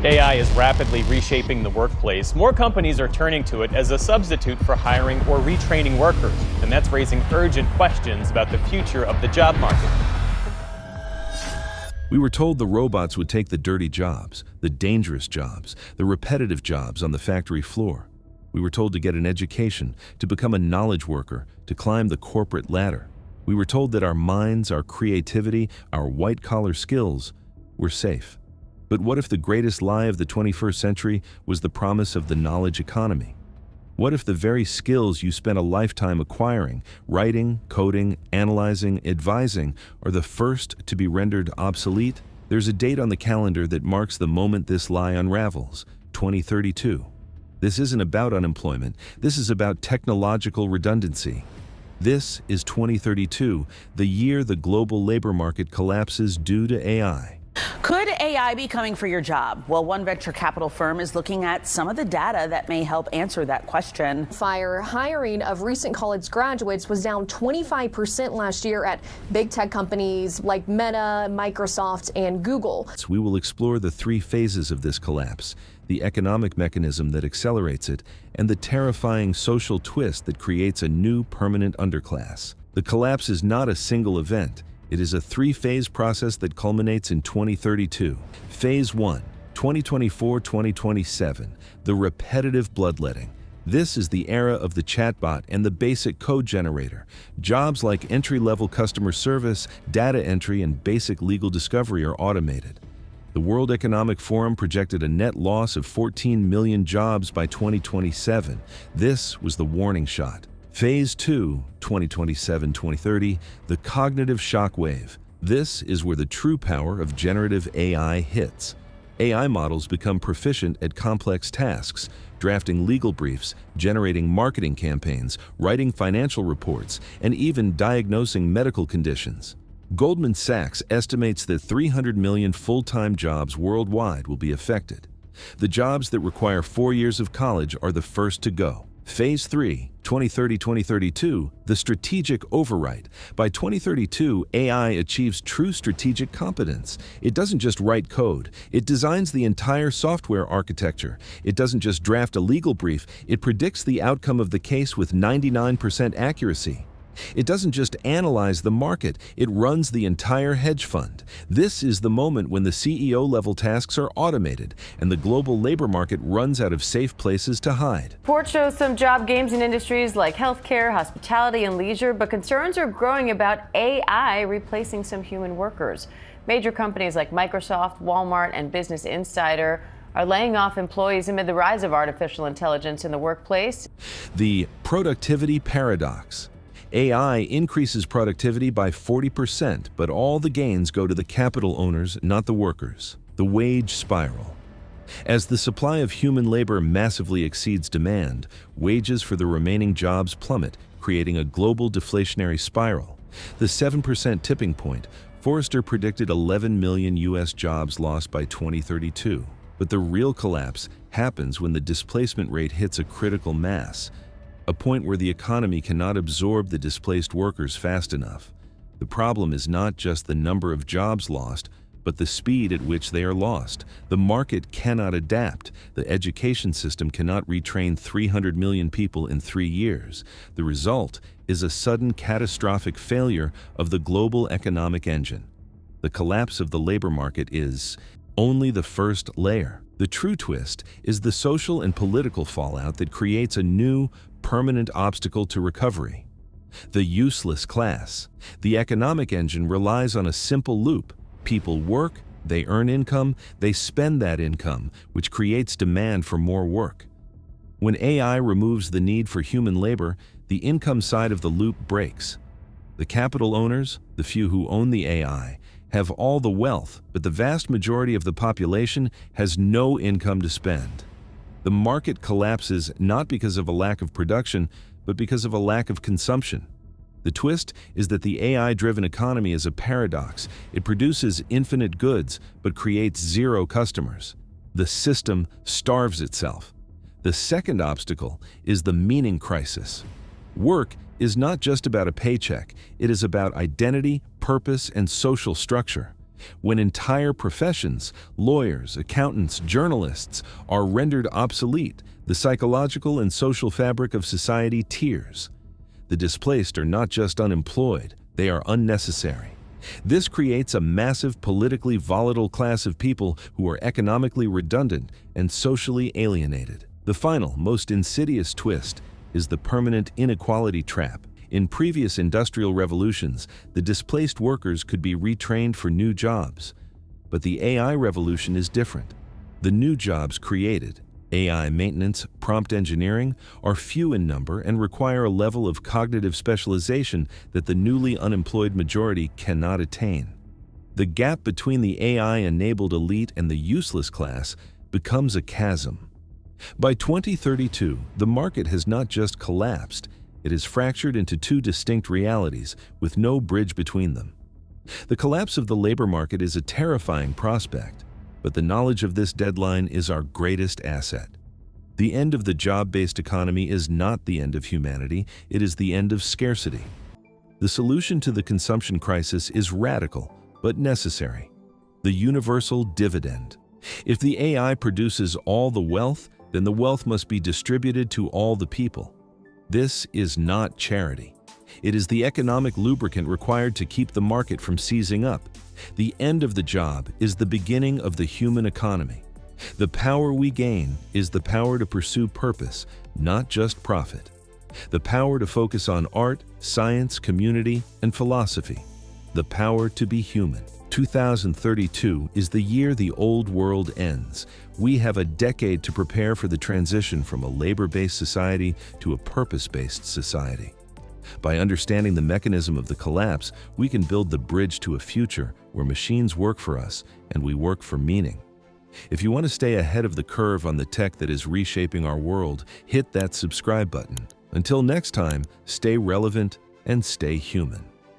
AI is rapidly reshaping the workplace. More companies are turning to it as a substitute for hiring or retraining workers, and that's raising urgent questions about the future of the job market. We were told the robots would take the dirty jobs, the dangerous jobs, the repetitive jobs on the factory floor. We were told to get an education, to become a knowledge worker, to climb the corporate ladder. We were told that our minds, our creativity, our white-collar skills were safe. But what if the greatest lie of the 21st century was the promise of the knowledge economy? What if the very skills you spent a lifetime acquiring, writing, coding, analyzing, advising, are the first to be rendered obsolete? There's a date on the calendar that marks the moment this lie unravels, 2032. This isn't about unemployment. This is about technological redundancy. This is 2032, the year the global labor market collapses due to AI. Could AI be coming for your job? Well, one venture capital firm is looking at some of the data that may help answer that question. Hiring of recent college graduates was down 25% last year at big tech companies like Meta, Microsoft, and Google. We will explore the three phases of this collapse, the economic mechanism that accelerates it, and the terrifying social twist that creates a new permanent underclass. The collapse is not a single event. It is a three-phase process that culminates in 2032. Phase 1, 2024-2027, the repetitive bloodletting. This is the era of the chatbot and the basic code generator. Jobs like entry-level customer service, data entry, and basic legal discovery are automated. The World Economic Forum projected a net loss of 14 million jobs by 2027. This was the warning shot. Phase 2, 2027-2030, the cognitive shockwave. This is where the true power of generative AI hits. AI models become proficient at complex tasks, drafting legal briefs, generating marketing campaigns, writing financial reports, and even diagnosing medical conditions. Goldman Sachs estimates that 300 million full-time jobs worldwide will be affected. The jobs that require 4 years of college are the first to go. Phase 3, 2030-2032, the strategic overwrite. By 2032, AI achieves true strategic competence. It doesn't just write code. It designs the entire software architecture. It doesn't just draft a legal brief. It predicts the outcome of the case with 99% accuracy. It doesn't just analyze the market, it runs the entire hedge fund. This is the moment when the CEO-level tasks are automated and the global labor market runs out of safe places to hide. Report shows some job gains in industries like healthcare, hospitality, and leisure, but concerns are growing about AI replacing some human workers. Major companies like Microsoft, Walmart, and Business Insider are laying off employees amid the rise of artificial intelligence in the workplace. The productivity paradox. AI increases productivity by 40%, but all the gains go to the capital owners, not the workers. The wage spiral. As the supply of human labor massively exceeds demand, wages for the remaining jobs plummet, creating a global deflationary spiral. The 7% tipping point. Forrester predicted 11 million U.S. jobs lost by 2032. But the real collapse happens when the displacement rate hits a critical mass, a point where the economy cannot absorb the displaced workers fast enough. The problem is not just the number of jobs lost, but the speed at which they are lost. The market cannot adapt. The education system cannot retrain 300 million people in 3 years. The result is a sudden catastrophic failure of the global economic engine. The collapse of the labor market is only the first layer. The true twist is the social and political fallout that creates a new, permanent obstacle to recovery. The useless class. The economic engine relies on a simple loop. People work, they earn income, they spend that income, which creates demand for more work. When AI removes the need for human labor, the income side of the loop breaks. The capital owners, the few who own the AI, have all the wealth, but the vast majority of the population has no income to spend. The market collapses not because of a lack of production, but because of a lack of consumption. The twist is that the AI-driven economy is a paradox. It produces infinite goods, but creates zero customers. The system starves itself. The second obstacle is the meaning crisis. Work is not just about a paycheck. It is about identity, purpose, and social structure. When entire professions, lawyers, accountants, journalists, are rendered obsolete, the psychological and social fabric of society tears. The displaced are not just unemployed, they are unnecessary. This creates a massive politically volatile class of people who are economically redundant and socially alienated. The final, most insidious twist is the permanent inequality trap. In previous industrial revolutions, the displaced workers could be retrained for new jobs. But the AI revolution is different. The new jobs created, AI maintenance, prompt engineering, are few in number and require a level of cognitive specialization that the newly unemployed majority cannot attain. The gap between the AI-enabled elite and the useless class becomes a chasm. By 2032, the market has not just collapsed, it is fractured into two distinct realities, with no bridge between them. The collapse of the labor market is a terrifying prospect, but the knowledge of this deadline is our greatest asset. The end of the job-based economy is not the end of humanity, it is the end of scarcity. The solution to the consumption crisis is radical, but necessary. The Universal Dividend. If the AI produces all the wealth, then the wealth must be distributed to all the people. This is not charity. It is the economic lubricant required to keep the market from seizing up. The end of the job is the beginning of the human economy. The power we gain is the power to pursue purpose, not just profit. The power to focus on art, science, community, and philosophy. The power to be human. 2032 is the year the old world ends. We have a decade to prepare for the transition from a labor-based society to a purpose-based society. By understanding the mechanism of the collapse, we can build the bridge to a future where machines work for us and we work for meaning. If you want to stay ahead of the curve on the tech that is reshaping our world, hit that subscribe button. Until next time, stay relevant and stay human.